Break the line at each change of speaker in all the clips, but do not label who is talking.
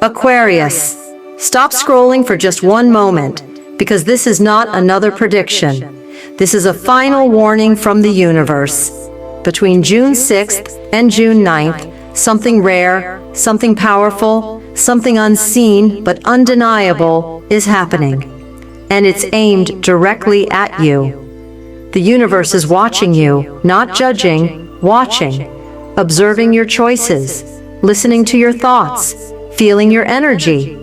Aquarius, stop scrolling for just one moment, because this is not another prediction. This is a final warning from the universe. Between June 6th and June 9th, something rare, something powerful, something unseen but undeniable is happening. And it's aimed directly at you. The universe is watching you, not judging, watching, observing your choices, listening to your thoughts, feeling your energy.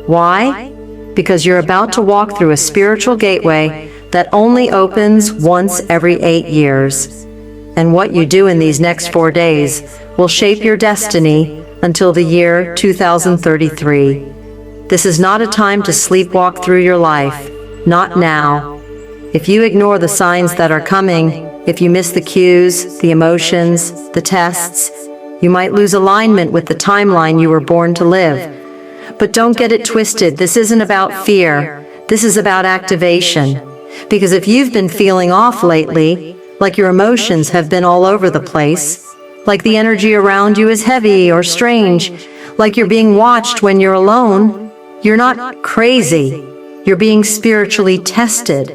Why? Because you're about to walk through a spiritual gateway that only opens once every 8 years. And what you do in these next 4 days will shape your destiny until the year 2033. This is not a time to sleepwalk through your life. Not now. If you ignore the signs that are coming, if you miss the cues, the emotions, the tests, you might lose alignment with the timeline you were born to live. But don't get it twisted. This isn't about fear. This is about activation. Because if you've been feeling off lately, like your emotions have been all over the place, like the energy around you is heavy or strange, like you're being watched when you're alone, you're not crazy. You're being spiritually tested.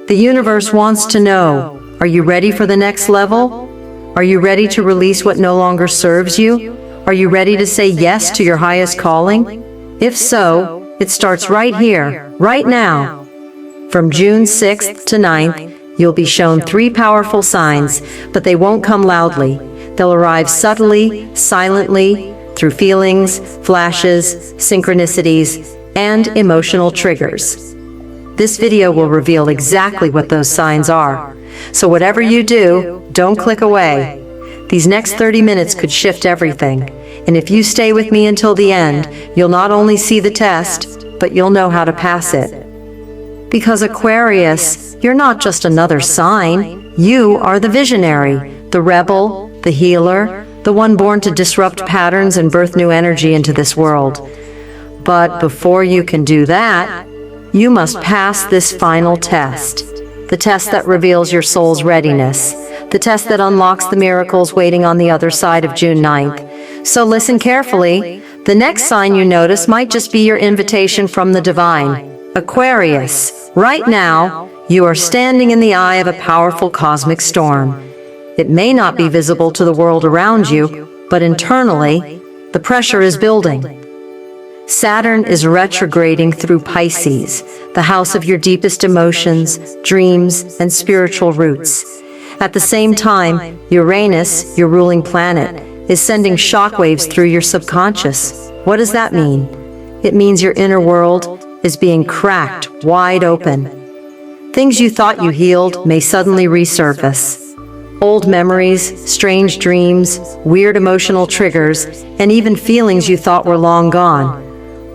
The universe wants to know, are you ready for the next level? Are you ready to release what no longer serves you? Are you ready to say yes to your highest calling? If so, it starts right here, right now. From June 6th to 9th, you'll be shown 3 powerful signs, but they won't come loudly. They'll arrive subtly, silently, through feelings, flashes, synchronicities, and emotional triggers. This video will reveal exactly what those signs are. So whatever you do, don't click away. These next 30 minutes could shift everything. And if you stay with me until the end, you'll not only see the test, but you'll know how to pass it. Because Aquarius, you're not just another sign. You are the visionary, the rebel, the healer, the one born to disrupt patterns and birth new energy into this world. But before you can do that, you must pass this final test. The test that reveals your soul's readiness. The test that unlocks the miracles waiting on the other side of June 9th. So listen carefully. The next sign you notice might just be your invitation from the divine. Aquarius, right now, you are standing in the eye of a powerful cosmic storm. It may not be visible to the world around you, but internally, the pressure is building. Saturn is retrograding through Pisces, the house of your deepest emotions, dreams, and spiritual roots. At the same time, Uranus, your ruling planet, is sending shockwaves through your subconscious. What does that mean? It means your inner world is being cracked wide open. Things you thought you healed may suddenly resurface. Old memories, strange dreams, weird emotional triggers, and even feelings you thought were long gone.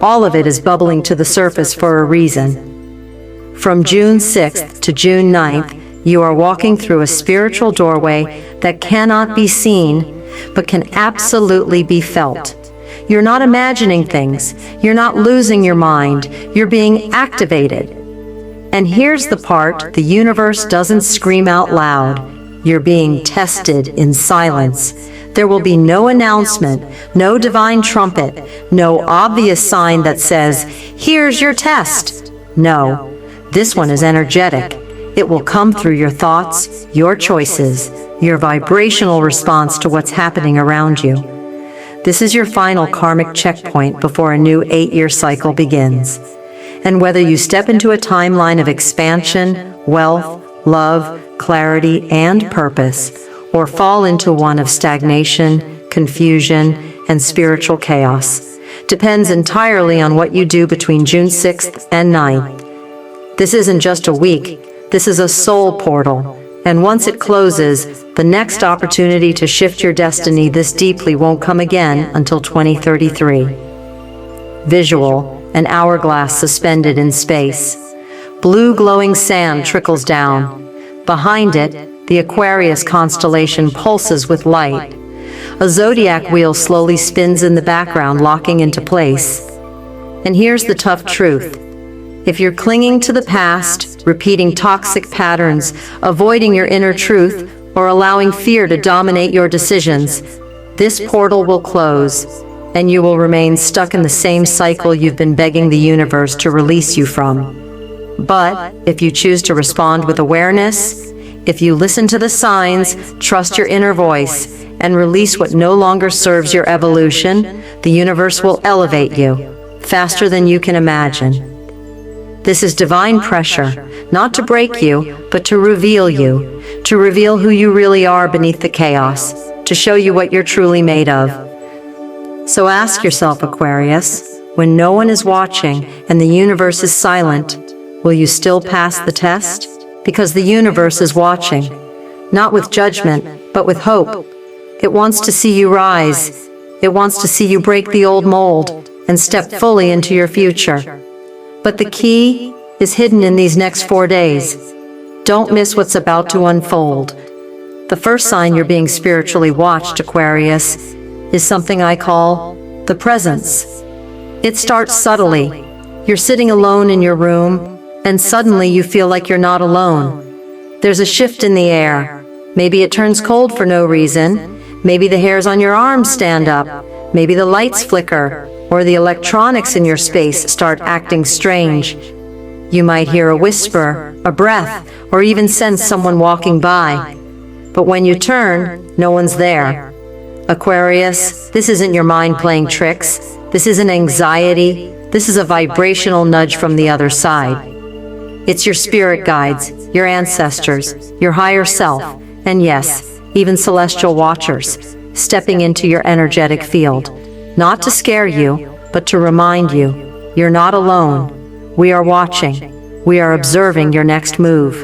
All of it is bubbling to the surface for a reason. From June 6th to June 9th, you are walking through a spiritual doorway that cannot be seen, but can absolutely be felt. You're not imagining things. You're not losing your mind. You're being activated. And here's the part the universe doesn't scream out loud. You're being tested in silence. There will be no announcement, no divine trumpet, no obvious sign that says, "Here's your test." No, this one is energetic. It will come through your thoughts, your choices, your vibrational response to what's happening around you. This is your final karmic checkpoint before a new 8-year cycle begins. And whether you step into a timeline of expansion, wealth, love, clarity, and purpose, or fall into one of stagnation, confusion, and spiritual chaos, depends entirely on what you do between June 6th and 9th. This isn't just a week, this is a soul portal, and once it closes, the next opportunity to shift your destiny this deeply won't come again until 2033. Visual, an hourglass suspended in space. Blue glowing sand trickles down. Behind it, the Aquarius constellation pulses with light. A zodiac wheel slowly spins in the background, locking into place. And here's the tough truth. If you're clinging to the past, repeating toxic patterns, avoiding your inner truth, or allowing fear to dominate your decisions, this portal will close. and you will remain stuck in the same cycle you've been begging the universe to release you from. But if you choose to respond with awareness, if you listen to the signs, trust your inner voice, and release what no longer serves your evolution, the universe will elevate you faster than you can imagine. This is divine pressure, not to break you, but to reveal you, to reveal who you really are beneath the chaos, to show you what you're truly made of. So ask yourself, Aquarius, when no one is watching and the universe is silent, will you still pass the test? Because the universe is watching, not with judgment, but with hope. It wants to see you rise. It wants to see you break the old mold and step fully into your future. But the key is hidden in these next 4 days. Don't miss what's about to unfold. The first sign you're being spiritually watched, Aquarius, is something I call the presence. It starts subtly. You're sitting alone in your room, and suddenly you feel like you're not alone. There's a shift in the air. Maybe it turns cold for no reason. Maybe the hairs on your arms stand up. Maybe the lights flicker, or the electronics in your space start acting strange. You might hear a whisper, a breath, or even sense someone walking by. But when you turn, no one's there. Aquarius, this isn't your mind playing tricks. This isn't anxiety. This is a vibrational nudge from the other side. It's your spirit guides, your ancestors, your higher self, and yes, even celestial watchers, stepping into your energetic field. Not to scare you, but to remind you, you're not alone. We are watching. We are observing your next move.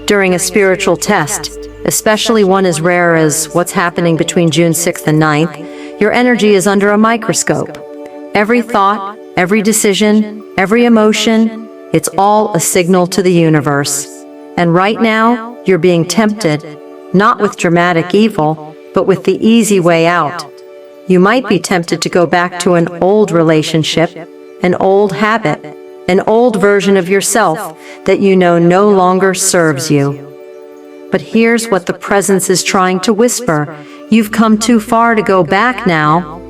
During a spiritual test, especially one as rare as what's happening between June 6th and 9th, your energy is under a microscope. Every thought, every decision, every emotion, it's all a signal to the universe. And right now, you're being tempted, not with dramatic evil, but with the easy way out. You might be tempted to go back to an old relationship, an old habit, an old version of yourself that you know no longer serves you. But here's what the presence is trying to whisper. You've come too far to go back now.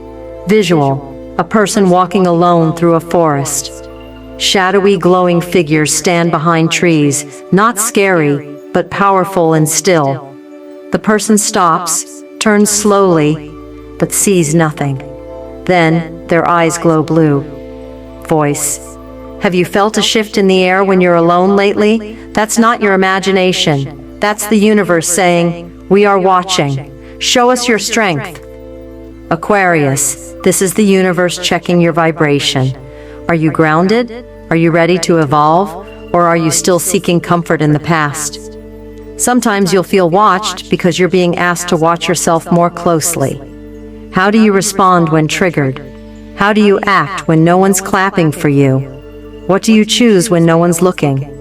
Visual: a person walking alone through a forest. Shadowy, glowing figures stand behind trees, not scary, but powerful and still. The person stops, turns slowly, but sees nothing. Then their eyes glow blue. Voice: have you felt a shift in the air when you're alone lately? That's not your imagination. That's the universe saying, we are watching. Show us your strength. Aquarius, this is the universe checking your vibration. Are you grounded? Are you ready to evolve? Or are you still seeking comfort in the past? Sometimes you'll feel watched because you're being asked to watch yourself more closely. How do you respond when triggered? How do you act when no one's clapping for you? What do you choose when no one's looking?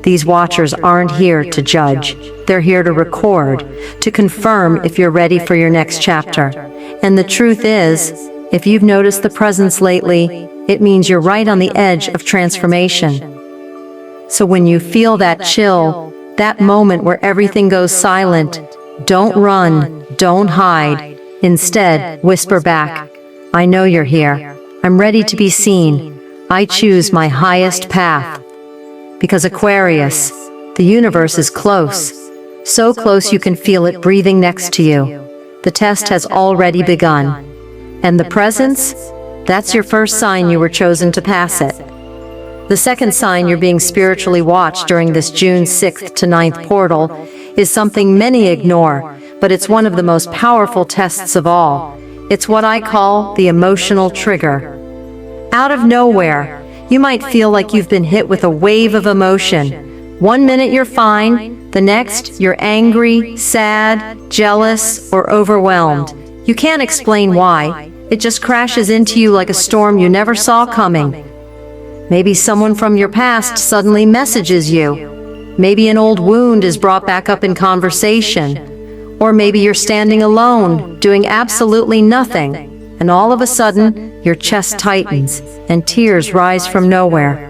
These watchers aren't here to judge. They're here to record, to confirm if you're ready for your next chapter. And the truth is, if you've noticed the presence lately, it means you're right on the edge of transformation. So when you feel that chill, that moment where everything goes silent, don't run, don't hide. Instead, whisper back, I know you're here. I'm ready to be seen. I choose my highest path. Because Aquarius, the universe is close. So close you can feel it breathing next to you. The test has already begun. And the presence? That's your first sign you were chosen to pass it. The second sign you're being spiritually watched during this June 6th to 9th portal is something many ignore, but it's one of the most powerful tests of all. It's what I call the emotional trigger. Out of nowhere, you might feel like you've been hit with a wave of emotion. One minute you're fine, the next you're angry, sad, jealous, or overwhelmed. You can't explain why. It just crashes into you like a storm you never saw coming. Maybe someone from your past suddenly messages you. Maybe an old wound is brought back up in conversation. Or maybe you're standing alone, doing absolutely nothing, and all of a sudden, your chest tightens, and tears rise from nowhere.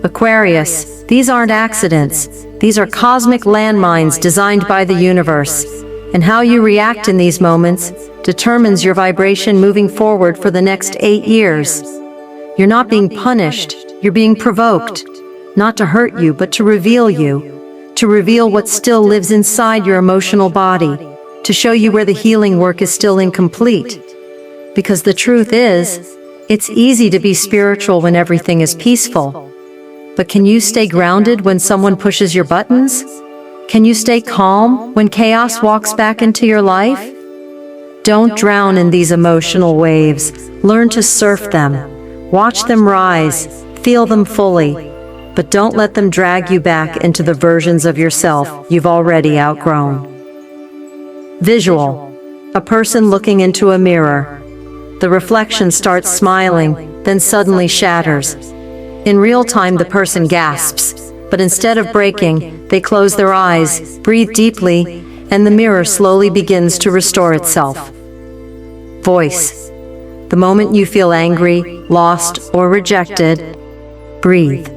Aquarius, these aren't accidents. These are cosmic landmines designed by the universe. And how you react in these moments determines your vibration moving forward for the next 8 years. You're not being punished, you're being provoked. Not to hurt you, but to reveal you. To reveal what still lives inside your emotional body. To show you where the healing work is still incomplete. Because the truth is, it's easy to be spiritual when everything is peaceful. But can you stay grounded when someone pushes your buttons? Can you stay calm when chaos walks back into your life? Don't drown in these emotional waves. Learn to surf them. Watch them rise. Feel them fully. But don't let them drag you back into the versions of yourself you've already outgrown. Visual. A person looking into a mirror. The reflection starts smiling, then suddenly shatters. In real time, the person gasps, but instead of breaking, they close their eyes, breathe deeply, and the mirror slowly begins to restore itself. Voice. The moment you feel angry, lost, or rejected, breathe.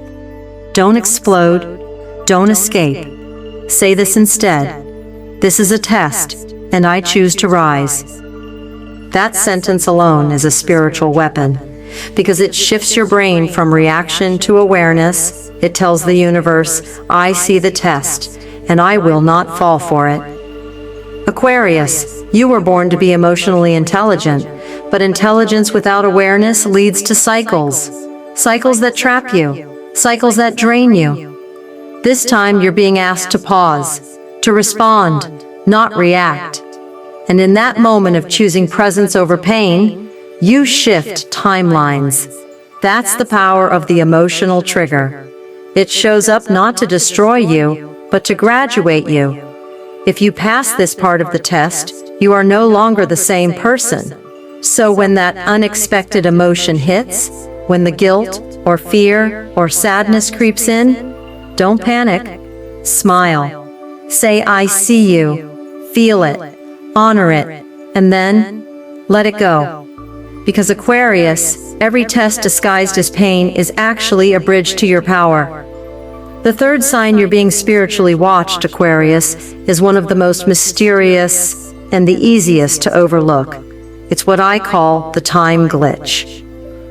Don't explode, don't escape. Say this instead. This is a test, and I choose to rise. That sentence alone is a spiritual weapon, because it shifts your brain from reaction to awareness. It tells the universe, I see the test, and I will not fall for it. Aquarius, you were born to be emotionally intelligent, but intelligence without awareness leads to cycles. Cycles that trap you, cycles that drain you. This time you're being asked to pause, to respond, not react. And in that moment of choosing presence over pain, you shift timelines. That's the power of the emotional trigger. It shows up not to destroy you, but to graduate you. If you pass this part of the test, you are no longer the same person. So when that unexpected emotion hits, when the guilt or fear or sadness creeps in, don't panic. Smile. Say, I see you. Feel it. Honor it. And then, let it go. Because Aquarius, every test disguised as pain is actually a bridge to your power. The third sign you're being spiritually watched, Aquarius, is one of the most mysterious and the easiest to overlook. It's what I call the time glitch.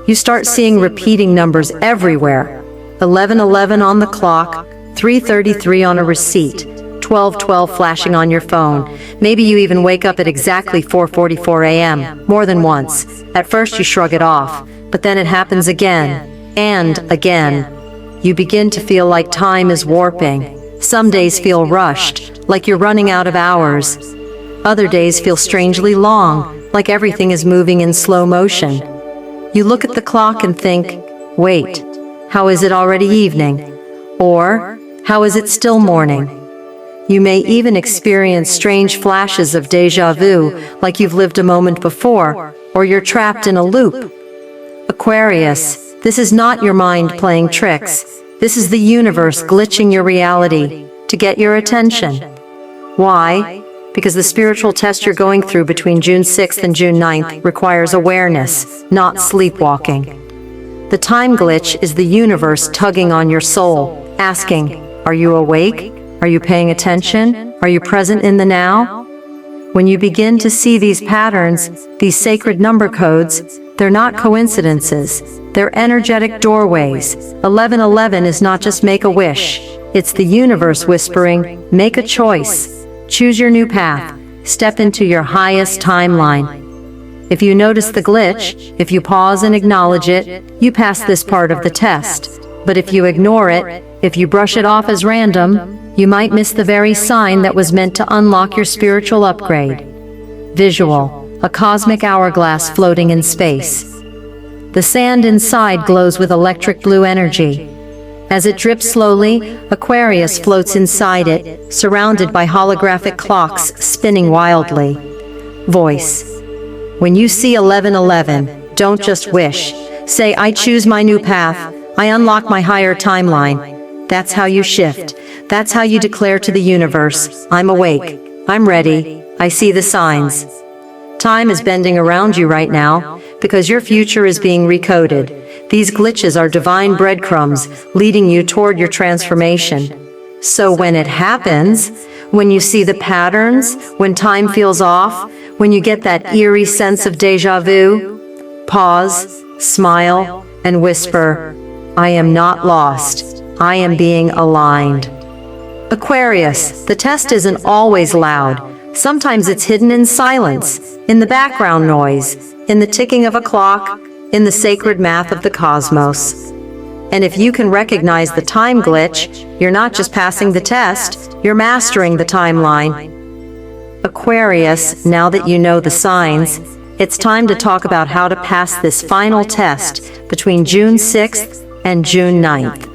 You start seeing repeating numbers everywhere. 11:11 on the clock, 3:33 on a receipt, 12:12 flashing on your phone. Maybe you even wake up at exactly 4:44 a.m., more than once. At first you shrug it off, but then it happens again, and again. You begin to feel like time is warping. Some days feel rushed, like you're running out of hours. Other days feel strangely long, like everything is moving in slow motion. You look at the clock and think, wait, how is it already evening? Or, how is it still morning? You may even experience strange flashes of déjà vu, like you've lived a moment before, or you're trapped in a loop. Aquarius, this is not your mind playing tricks. This is the universe glitching your reality to get your attention. Why? Because the spiritual test you're going through between June 6th and June 9th requires awareness, not sleepwalking. The time glitch is the universe tugging on your soul, asking, are you awake? Are you paying attention? Are you present in the now? When you begin to see these patterns, these sacred number codes, they're not coincidences. They're energetic doorways. 11:11 is not just make a wish. It's the universe whispering, make a choice. Choose your new path. Step into your highest timeline. If you notice the glitch, if you pause and acknowledge it, you pass this part of the test. But if you ignore it, if you brush it off as random, you might miss the very sign that was meant to unlock your spiritual upgrade. Visual. A cosmic hourglass floating in space. The sand inside glows with electric blue energy. As it drips slowly, Aquarius floats inside it, surrounded by holographic clocks spinning wildly. Voice. When you see 11:11, don't just wish. Say, I choose my new path. I unlock my higher timeline. That's how you shift. That's how you declare to the universe, I'm awake. I'm ready. I see the signs. Time is bending around you right now, because your future is being recoded. These glitches are divine breadcrumbs leading you toward your transformation. So when it happens, When you see the patterns, when time feels off, when you get that eerie sense of déjà vu, pause, smile, and whisper, I am not lost. I am being aligned. Aquarius, the test isn't always loud. Sometimes it's hidden in silence, in the background noise, in the ticking of a clock, in the sacred math of the cosmos. And if you can recognize the time glitch, you're not just passing the test, you're mastering the timeline. Aquarius, now that you know the signs, it's time to talk about how to pass this final test between June 6th and June 9th.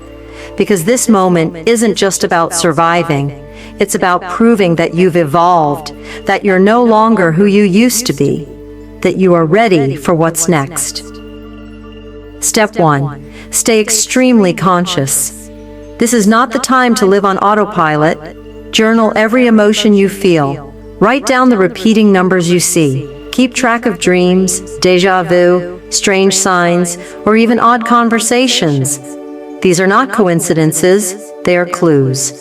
Because this moment isn't just about surviving, it's about proving that you've evolved, that you're no longer who you used to be, that you are ready for what's next. Step 1. Stay extremely conscious. This is not the time to live on autopilot. Journal every emotion you feel. Write down the repeating numbers you see. Keep track of dreams, déjà vu, strange signs, or even odd conversations. These are not coincidences, they are clues.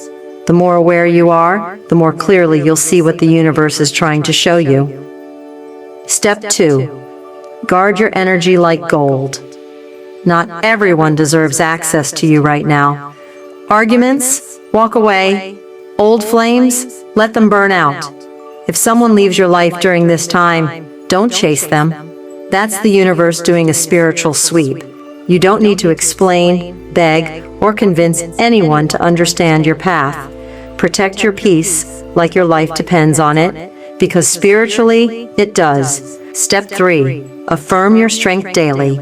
The more aware you are, the more clearly you'll see what the universe is trying to show you. Step 2. Guard your energy like gold. Not everyone deserves access to you right now. Arguments? Walk away. Old flames? Let them burn out. If someone leaves your life during this time, don't chase them. That's the universe doing a spiritual sweep. You don't need to explain, beg, or convince anyone to understand your path. Protect your peace like your life depends on it, because spiritually, it does. Step 3. Affirm your strength daily.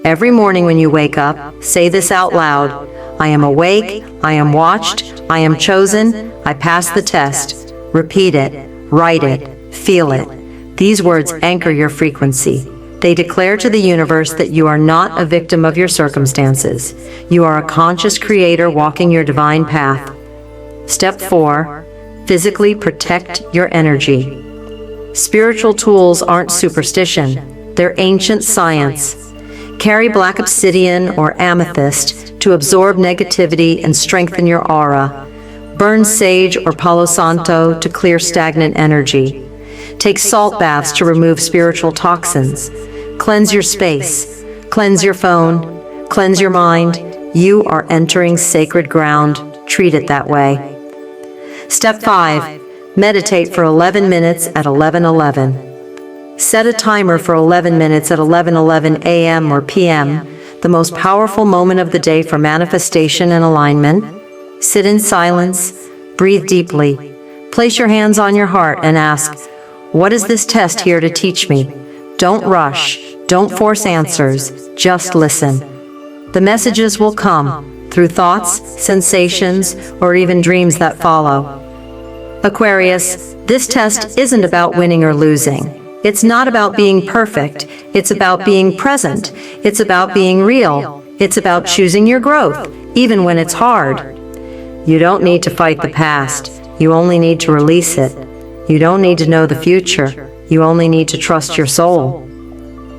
Every morning when you wake up, say this out loud. I am awake, I am watched, I am chosen, I passed the test. Repeat it, write it, feel it. These words anchor your frequency. They declare to the universe that you are not a victim of your circumstances. You are a conscious creator walking your divine path. Step 4. Physically protect your energy. Spiritual tools aren't superstition. They're ancient science. Carry black obsidian or amethyst to absorb negativity and strengthen your aura. Burn sage or palo santo to clear stagnant energy. Take salt baths to remove spiritual toxins. Cleanse your space. Cleanse your phone. Cleanse your mind. You are entering sacred ground. Treat it that way. Step 5. Meditate for 11 minutes at 11:11. Set a timer for 11 minutes at 11:11 a.m. or p.m., the most powerful moment of the day for manifestation and alignment. Sit in silence. Breathe deeply. Place your hands on your heart and ask, what is this test here to teach me? Don't rush. Don't force answers. Just listen. The messages will come through thoughts, sensations, or even dreams that follow. Aquarius, this test isn't about winning or losing. It's not about being perfect. It's about being present. It's about being real. It's about choosing your growth, even when it's hard. You don't need to fight the past. You only need to release it. You don't need to know the future. You only need to trust your soul.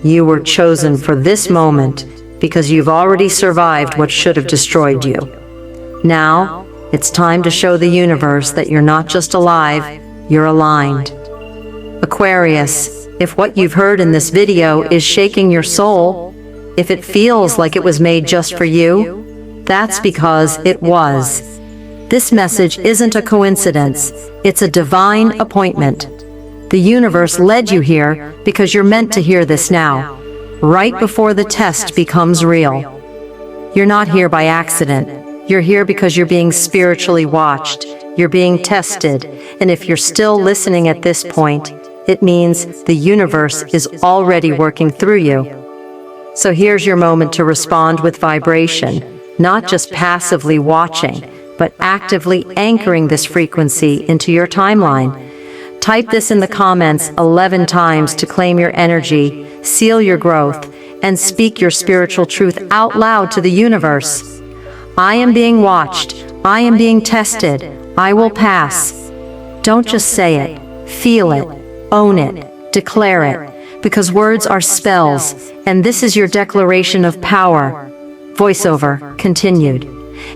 You were chosen for this moment because you've already survived what should have destroyed you. Now, it's time to show the universe that you're not just alive, you're aligned. Aquarius, if what you've heard in this video is shaking your soul, if it feels like it was made just for you, that's because it was. This message isn't a coincidence, it's a divine appointment. The universe led you here because you're meant to hear this now, right before the test becomes real. You're not here by accident. You're here because you're being spiritually watched. You're being tested. And if you're still listening at this point, it means the universe is already working through you. So here's your moment to respond with vibration, not just passively watching, but actively anchoring this frequency into your timeline. Type this in the comments 11 times to claim your energy, seal your growth, and speak your spiritual truth out loud to the universe. I am being watched. I am being tested. I will pass. Don't just say it. Feel it. Own it. Declare it. Because words are spells, and this is your declaration of power. Voiceover continued.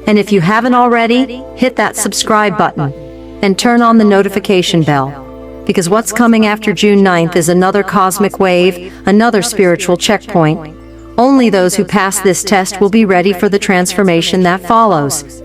And if you haven't already, hit that subscribe button. and turn on the notification bell. Because what's coming after June 9th is another cosmic wave, another spiritual checkpoint. Only those who pass this test will be ready for the transformation that follows.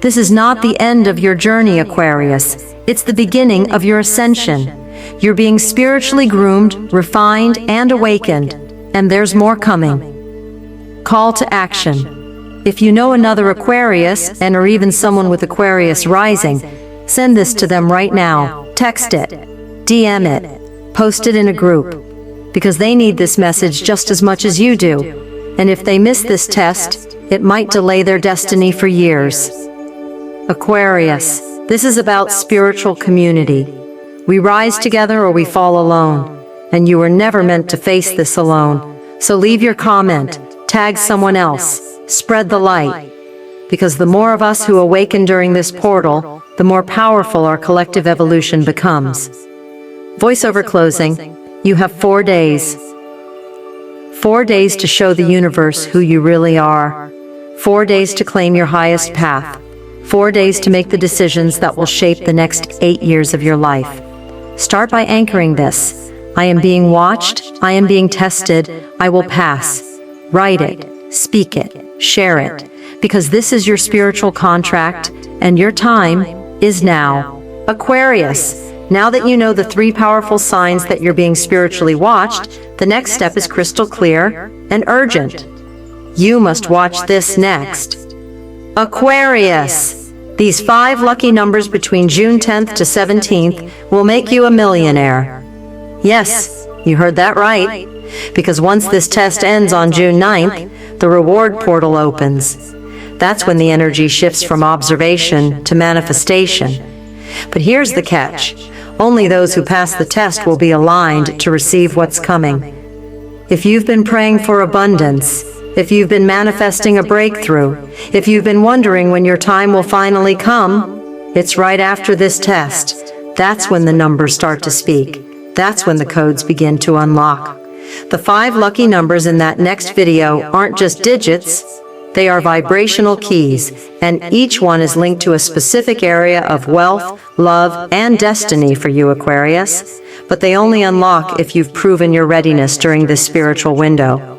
This is not the end of your journey, Aquarius. It's the beginning of your ascension. You're being spiritually groomed, refined, and awakened, and there's more coming. Call to action. If you know another Aquarius, and or even someone with Aquarius rising, send this to them right now. Text it, DM it, post it in a group, because they need this message just as much as you do. And if they miss this test, it might delay their destiny for years. Aquarius, this is about spiritual community. We rise together or we fall alone, and you were never meant to face this alone. So leave your comment, tag someone else, spread the light, because the more of us who awaken during this portal, the more powerful our collective evolution becomes. Voiceover closing. You have 4 days. 4 days to show the universe who you really are. 4 days to claim your highest path. 4 days to make the decisions that will shape the next 8 years of your life. Start by anchoring this. I am being watched, I am being tested, I will pass. Write it, speak it, share it, because this is your spiritual contract, and your time is now. Aquarius, now that you know the 3 powerful signs that you're being spiritually watched, the next step is crystal clear and urgent. You must watch this next. Aquarius, these 5 lucky numbers between June 10th to 17th will make you a millionaire. Yes, you heard that right. Because once this test ends on June 9th, the reward portal opens. That's when the energy shifts from observation to manifestation. But here's the catch. Only those who pass the test will be aligned to receive what's coming. If you've been praying for abundance, if you've been manifesting a breakthrough, if you've been wondering when your time will finally come, it's right after this test. That's when the numbers start to speak. That's when the codes begin to unlock. The 5 lucky numbers in that next video aren't just digits, they are vibrational keys, and each one is linked to a specific area of wealth, love, and destiny for you, Aquarius. But they only unlock if you've proven your readiness during this spiritual window.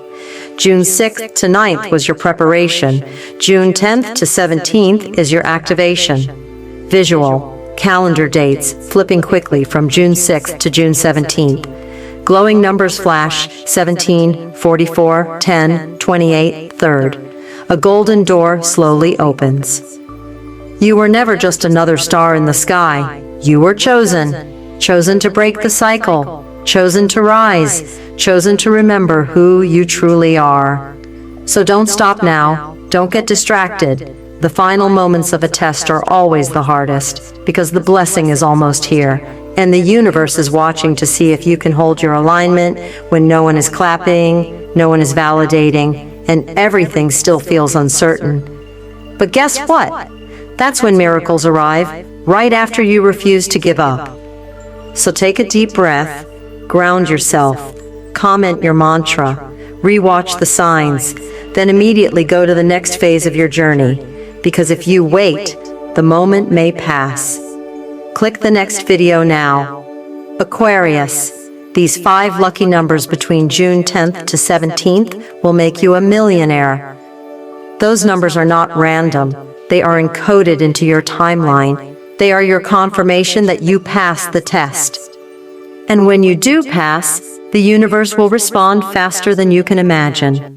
June 6th to 9th was your preparation. June 10th to 17th is your activation. Visual, calendar dates, flipping quickly from June 6th to June 17th. Glowing numbers flash, 17, 44, 10, 28, 3rd. A golden door slowly opens. You were never just another star in the sky. You were chosen. Chosen to break the cycle. Chosen to rise. Chosen to remember who you truly are. So don't stop now. Don't get distracted. The final moments of a test are always the hardest, because the blessing is almost here, and the universe is watching to see if you can hold your alignment when no one is clapping, no one is validating, and everything still feels uncertain. But guess what? That's when miracles arrive, right after you refuse to give up. So take a deep breath, ground yourself, comment your mantra, rewatch the signs, then immediately go to the next phase of your journey, because if you wait, the moment may pass. Click the next video now. Aquarius, these 5 lucky numbers between June 10th to 17th will make you a millionaire. Those numbers are not random. They are encoded into your timeline. They are your confirmation that you passed the test. And when you do pass, the universe will respond faster than you can imagine.